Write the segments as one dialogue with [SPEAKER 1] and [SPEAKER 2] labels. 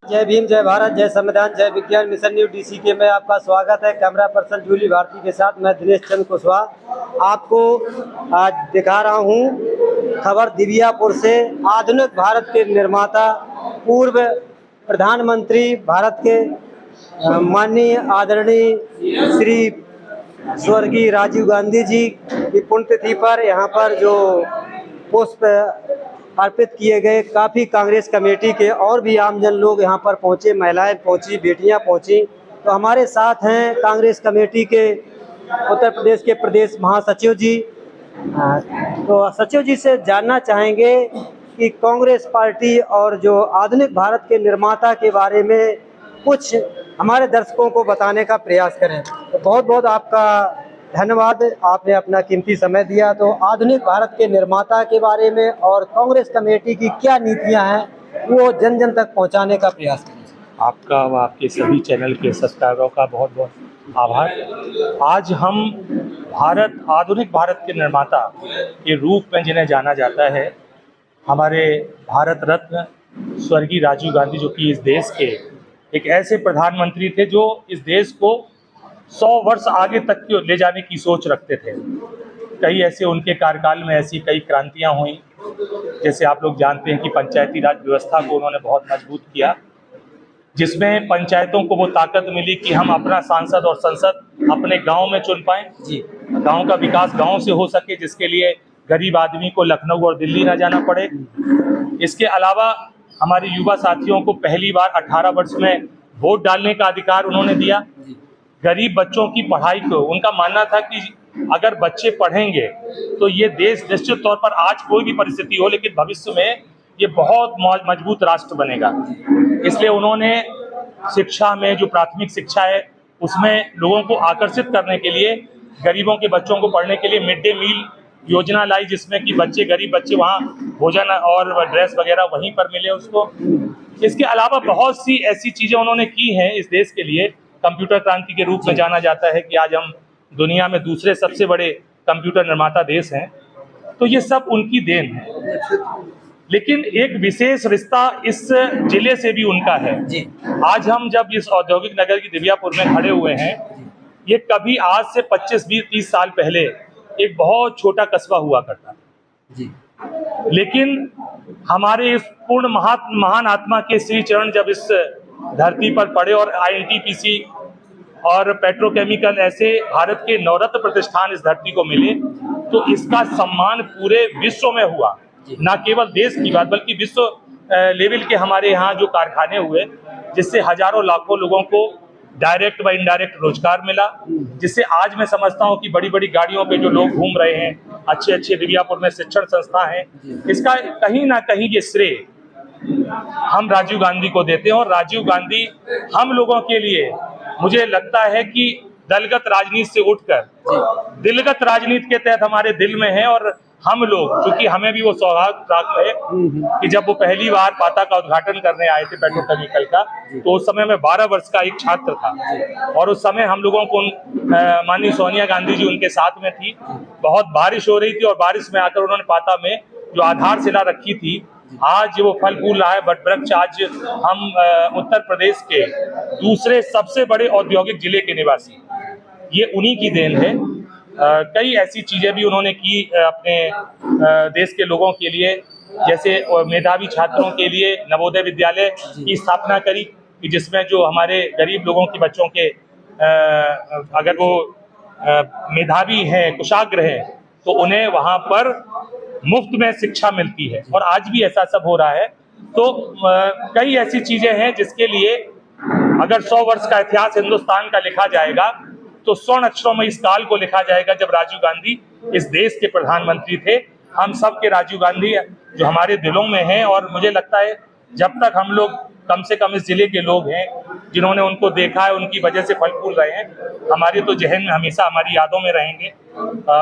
[SPEAKER 1] जय भीम, जय भारत, जय संविधान, जय विज्ञान मिशन न्यू DCK में आपका स्वागत है। कैमरा पर्सन जूली भारती के साथ मैं दिनेश चंद्र कुशवाहा आपको आज दिखा रहा हूँ खबर दिव्यापुर से। आधुनिक भारत के निर्माता पूर्व प्रधानमंत्री भारत के माननीय आदरणीय श्री स्वर्गीय राजीव गांधी जी की पुण्यतिथि पर यहाँ पर जो पुष्प अर्पित किए गए। काफ़ी कांग्रेस कमेटी के और भी आमजन लोग यहाँ पर पहुँचे, महिलाएं पहुँची, बेटियाँ पहुँची। तो हमारे साथ हैं कांग्रेस कमेटी के उत्तर प्रदेश के प्रदेश महासचिव जी। तो सचिव जी से जानना चाहेंगे कि कांग्रेस पार्टी और जो आधुनिक भारत के निर्माता के बारे में कुछ हमारे दर्शकों को बताने का प्रयास करें। तो बहुत बहुत आपका धन्यवाद, आपने अपना कीमती समय दिया। तो आधुनिक भारत के निर्माता के बारे में और कांग्रेस कमेटी की क्या नीतियां हैं वो जन जन तक पहुंचाने का प्रयास करें।
[SPEAKER 2] आपका व आपके सभी चैनल के सब्सक्राइबरों का बहुत बहुत आभार। आज हम आधुनिक भारत के निर्माता के रूप में जिन्हें जाना जाता है, हमारे भारत रत्न स्वर्गीय राजीव गांधी, जो कि इस देश के एक ऐसे प्रधानमंत्री थे जो इस देश को 100 वर्ष आगे तक ले जाने की सोच रखते थे। कई ऐसे उनके कार्यकाल में ऐसी कई क्रांतियां हुई, जैसे आप लोग जानते हैं कि पंचायती राज व्यवस्था को उन्होंने बहुत मजबूत किया, जिसमें पंचायतों को वो ताकत मिली कि हम अपना सांसद और संसद अपने गांव में चुन पाएं। गांव का विकास गांव से हो सके, जिसके लिए गरीब आदमी को लखनऊ और दिल्ली ना जाना पड़े। इसके अलावा हमारे युवा साथियों को पहली बार 18 वर्ष में वोट डालने का अधिकार उन्होंने दिया। गरीब बच्चों की पढ़ाई को उनका मानना था कि अगर बच्चे पढ़ेंगे तो ये देश निश्चित तौर पर आज कोई भी परिस्थिति हो, लेकिन भविष्य में ये बहुत मजबूत राष्ट्र बनेगा। इसलिए उन्होंने शिक्षा में, जो प्राथमिक शिक्षा है, उसमें लोगों को आकर्षित करने के लिए गरीबों के बच्चों को पढ़ने के लिए मिड डे मील योजना लाई, जिसमें कि गरीब बच्चे वहाँ भोजन और ड्रेस वगैरह वहीं पर मिले उसको। इसके अलावा बहुत सी ऐसी चीज़ें उन्होंने की हैं इस देश के लिए। कंप्यूटर क्रांति के रूप में जाना जाता है कि आज हम दुनिया में दूसरे सबसे बड़े कंप्यूटर निर्माता देश हैं। तो ये सब उनकी देन है, लेकिन एक विशेष रिश्ता इस जिले से भी उनका है। आज हम जब इस औद्योगिक नगर की दिव्यापुर में खड़े हुए हैं, ये कभी आज से 25, 20, 30 साल पहले एक बहुत छोटा कस्बा हुआ करता था। लेकिन हमारे इस पूर्ण महान आत्मा के श्री चरण जब इस धरती पर पड़े और INTPC और पेट्रोकेमिकल ऐसे भारत के नवरत्न प्रतिष्ठान इस धरती को मिले, तो इसका सम्मान पूरे विश्व में हुआ। न केवल देश की बात, बल्कि विश्व लेवल के हमारे यहाँ जो कारखाने हुए, जिससे हजारों लाखों लोगों को डायरेक्ट व इनडायरेक्ट रोजगार मिला, जिससे आज मैं समझता हूँ कि बड़ी बड़ी गाड़ियों पे जो लोग घूम रहे हैं, अच्छे अच्छे दिव्यापुर में शिक्षण संस्था हैं, इसका कहीं ना कहीं ये श्रेय हम राजीव गांधी को देते हैं। और राजीव गांधी हम लोगों के लिए, मुझे लगता है कि दलगत राजनीति से उठकर दिलगत राजनीति के तहत हमारे दिल में है। और हम लोग, क्योंकि हमें भी वो सौभाग्य प्राप्त है कि जब वो पहली बार पाता का उद्घाटन करने आए थे पेट्रोकेमिकल का, तो उस समय मैं 12 वर्ष का एक छात्र था। और उस समय हम लोगों को माननीय सोनिया गांधी जी उनके साथ में थी। बहुत बारिश हो रही थी और बारिश में आकर उन्होंने पाता में जो आधारशिला रखी थी, आज वो फल फूल रहा है, वट वृक्ष। आज हम उत्तर प्रदेश के दूसरे सबसे बड़े औद्योगिक जिले के निवासी, ये उन्हीं की देन है। कई ऐसी चीजें भी उन्होंने की अपने देश के लोगों के लिए, जैसे मेधावी छात्रों के लिए नवोदय विद्यालय की स्थापना करी, कि जिसमें जो हमारे गरीब लोगों के बच्चों के अगर वो मेधावी हैं, कुशाग्र हैं, तो उन्हें वहाँ पर मुफ्त में शिक्षा मिलती है। और आज भी ऐसा सब हो रहा है। तो कई ऐसी चीजें हैं जिसके लिए अगर 100 वर्ष का इतिहास हिंदुस्तान का लिखा जाएगा, तो स्वर्ण अक्षरों में इस काल को लिखा जाएगा जब राजीव गांधी इस देश के प्रधानमंत्री थे। हम सब के राजीव गांधी जो हमारे दिलों में हैं, और मुझे लगता है जब तक हम लोग, कम से कम इस जिले के लोग हैं जिन्होंने उनको देखा है, उनकी वजह से फल फूल रहे हैं, हमारे तो जहन में हमेशा हमारी यादों में रहेंगे।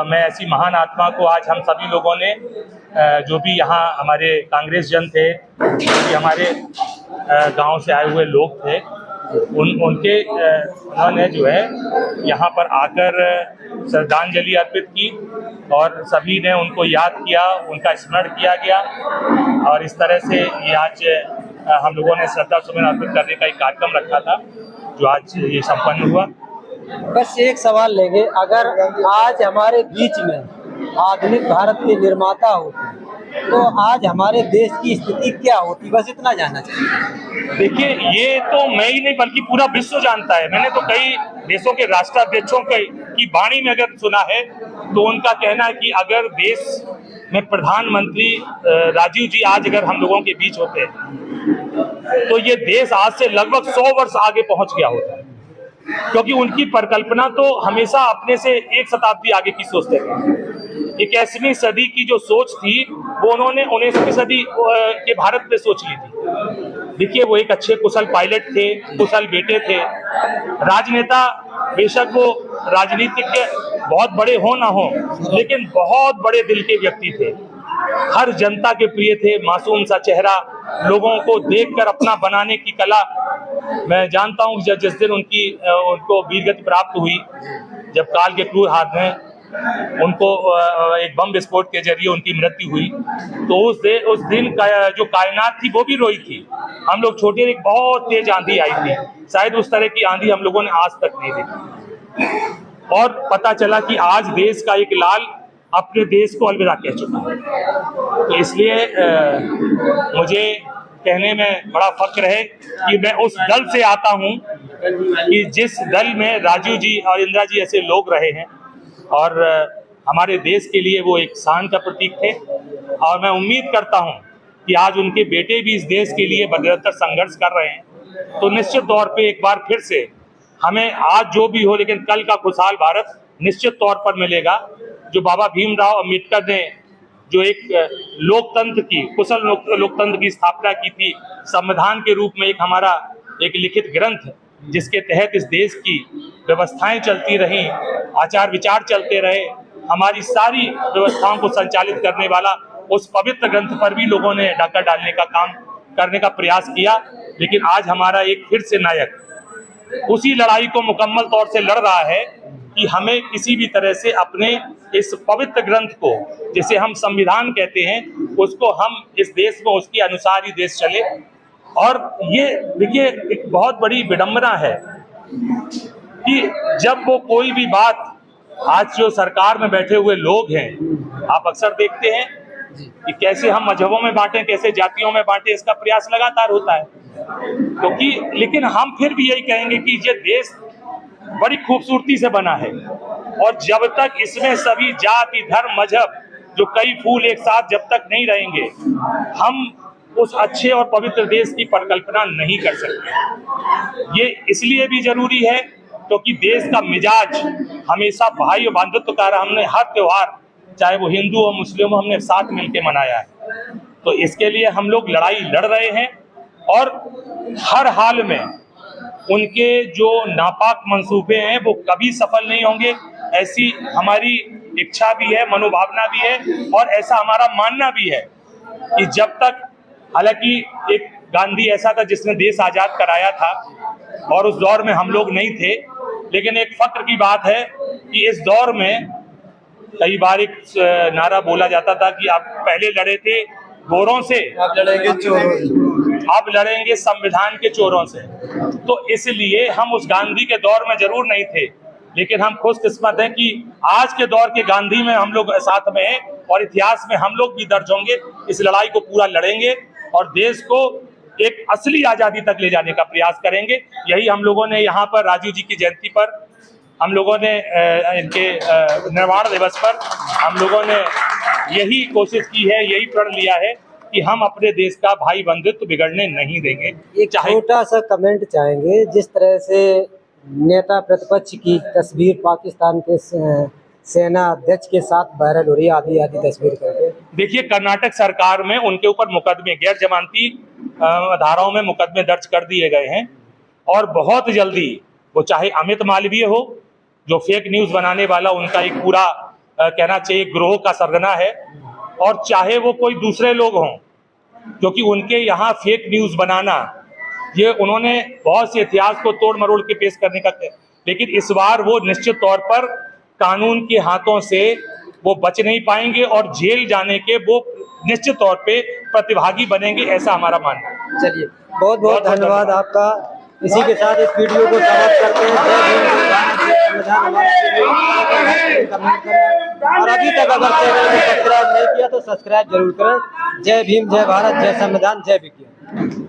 [SPEAKER 2] मैं ऐसी महान आत्मा को, आज हम सभी लोगों ने, जो भी यहाँ हमारे कांग्रेस जन थे, जो भी हमारे गांव से आए हुए लोग थे, उन्होंने जो है यहाँ पर आकर श्रद्धांजलि अर्पित की और सभी ने उनको याद किया, उनका स्मरण किया गया और इस तरह से ये आज हम लोगों ने श्रद्धा सुमन अर्पित करने का एक कार्यक्रम रखा था जो आज ये संपन्न हुआ।
[SPEAKER 1] बस एक सवाल लेंगे, अगर आज हमारे बीच में आधुनिक भारत के निर्माता होते तो आज हमारे देश की स्थिति क्या होती, बस इतना जानना चाहिए।
[SPEAKER 2] देखिए, ये तो मैं ही नहीं बल्कि पूरा विश्व जानता है। मैंने तो कई देशों के राष्ट्राध्यक्षों की वाणी में अगर सुना है तो उनका कहना है कि अगर देश में प्रधानमंत्री राजीव जी आज अगर हम लोगों के बीच होते तो ये देश आज से लगभग 100 वर्ष आगे पहुंच गया होता, क्योंकि उनकी परिकल्पना तो हमेशा अपने से एक शताब्दी आगे की सोचते थे। 21वीं सदी की जो सोच थी वो उन्होंने 19वीं सदी के भारत में सोच ली थी। देखिए, वो एक अच्छे कुशल पायलट थे, कुशल बेटे थे, राजनेता। बेशक वो राजनीतिज्ञ बहुत बड़े हो ना हो, लेकिन बहुत बड़े दिल के व्यक्ति थे, हर जनता के प्रिय थे, मासूम सा चेहरा, लोगों को देखकर अपना बनाने की कला। मैं जानता हूँ जिस दिन उनको वीरगति प्राप्त हुई, जब काल के क्रूर हाथ में उनको एक बम विस्फोट के जरिए उनकी मृत्यु हुई, तो उस दिन का जो कायनात थी वो भी रोई थी। हम लोग छोटे, एक बहुत तेज आंधी आई थी, शायद उस तरह की आंधी हम लोगों ने आज तक नहीं देखी। और पता चला कि आज देश का एक लाल अपने देश को अलविदा कह चुका है। तो इसलिए मुझे कहने में बड़ा फक्र है कि मैं उस दल से आता हूं कि जिस दल में राजीव जी और इंदिरा जी ऐसे लोग रहे हैं और हमारे देश के लिए वो एक शान का प्रतीक थे। और मैं उम्मीद करता हूं कि आज उनके बेटे भी इस देश के लिए निरंतर संघर्ष कर रहे हैं, तो निश्चित तौर पे एक बार फिर से हमें आज जो भी हो, लेकिन कल का खुशहाल भारत निश्चित तौर पर मिलेगा। जो बाबा भीमराव अम्बेडकर ने जो एक लोकतंत्र की, कुशल लोकतंत्र की स्थापना की थी, संविधान के रूप में एक हमारा एक लिखित ग्रंथ जिसके तहत इस देश की व्यवस्थाएं चलती रहीं, आचार विचार चलते रहे, हमारी सारी व्यवस्थाओं को संचालित करने वाला उस पवित्र ग्रंथ पर भी लोगों ने डाका डालने का काम करने का प्रयास किया। लेकिन आज हमारा एक फिर से नायक उसी लड़ाई को मुकम्मल तौर से लड़ रहा है कि हमें किसी भी तरह से अपने इस पवित्र ग्रंथ को, जिसे हम संविधान कहते हैं, उसको हम इस देश में उसके अनुसार ही देश चले। और ये देखिए, एक बहुत बड़ी विडंबना है कि जब वो कोई भी बात, आज जो सरकार में बैठे हुए लोग हैं, आप अक्सर देखते हैं कि कैसे हम मजहबों में बांटें, कैसे जातियों में बांटें, इसका प्रयास लगातार होता है। क्योंकि लेकिन हम फिर भी यही कहेंगे कि ये देश बड़ी खूबसूरती से बना है और जब तक इसमें सभी जाति, धर्म, मजहब, जो कई फूल एक साथ जब तक नहीं रहेंगे, हम उस अच्छे और पवित्र देश की परिकल्पना नहीं कर सकते। ये इसलिए भी जरूरी है क्योंकि देश का मिजाज हमेशा भाई और बंधुत्व का रहा। हमने हर त्योहार, चाहे वो हिंदू हो मुस्लिम हो, हमने साथ मिलकर मनाया है। तो इसके लिए हम लोग लड़ाई लड़ रहे हैं और हर हाल में उनके जो नापाक मंसूबे हैं वो कभी सफल नहीं होंगे, ऐसी हमारी इच्छा भी है, मनोभावना भी है और ऐसा हमारा मानना भी है कि जब तक, हालांकि एक गांधी ऐसा था जिसने देश आजाद कराया था और उस दौर में हम लोग नहीं थे, लेकिन एक फक्र की बात है कि इस दौर में कई बार एक नारा बोला जाता था कि आप पहले लड़े थे गोरों से,
[SPEAKER 1] अब लड़ेंगे चोरों से,
[SPEAKER 2] अब लड़ेंगे संविधान के चोरों से। तो इसलिए हम उस गांधी के दौर में जरूर नहीं थे, लेकिन हम खुशकिस्मत हैं कि आज के दौर के गांधी में हम लोग साथ में हैं और इतिहास में हम लोग भी दर्ज होंगे। इस लड़ाई को पूरा लड़ेंगे और देश को एक असली आजादी तक ले जाने का प्रयास करेंगे। यही हम लोगों ने यहाँ पर राजीव जी की जयंती पर, हम लोगों ने इनके निर्माण दिवस पर हम लोगों ने यही कोशिश की है, यही प्रण लिया है कि हम अपने देश का भाई बंधुत्व बिगड़ने नहीं देंगे।
[SPEAKER 1] एक छोटा सा कमेंट चाहेंगे, जिस तरह से नेता प्रतिपक्ष की तस्वीर पाकिस्तान के सेना अध्यक्ष के साथ वायरल हो रही है, आधी आधी तस्वीर करके।
[SPEAKER 2] देखिए, कर्नाटक सरकार में उनके ऊपर मुकदमे, गैर जमानती धाराओं में मुकदमे दर्ज कर दिए गए हैं और बहुत जल्दी, वो चाहे अमित मालवीय हो जो फेक न्यूज बनाने वाला उनका एक पूरा कहना चाहिए ग्रोह का सरगना है, और चाहे वो कोई दूसरे लोग हों, क्योंकि उनके यहाँ फेक न्यूज बनाना ये उन्होंने बहुत से इतिहास को तोड़ मरोड़ के पेश करने का, लेकिन इस बार वो निश्चित तौर पर कानून के हाथों से वो बच नहीं पाएंगे और जेल जाने के वो निश्चित तौर पे प्रतिभागी बनेंगे, ऐसा हमारा मानना है।
[SPEAKER 1] चलिए, बहुत बहुत धन्यवाद आपका। इसी के साथ इस वीडियो को समाप्त करते हैं। जय भीम, जय भारत, जय संविधान। हमारे कमेंट करें और अभी तक अगर चैनल को सब्सक्राइब नहीं किया तो सब्सक्राइब जरूर करें। जय भीम, जय भारत, जय संविधान, जय विज्ञान।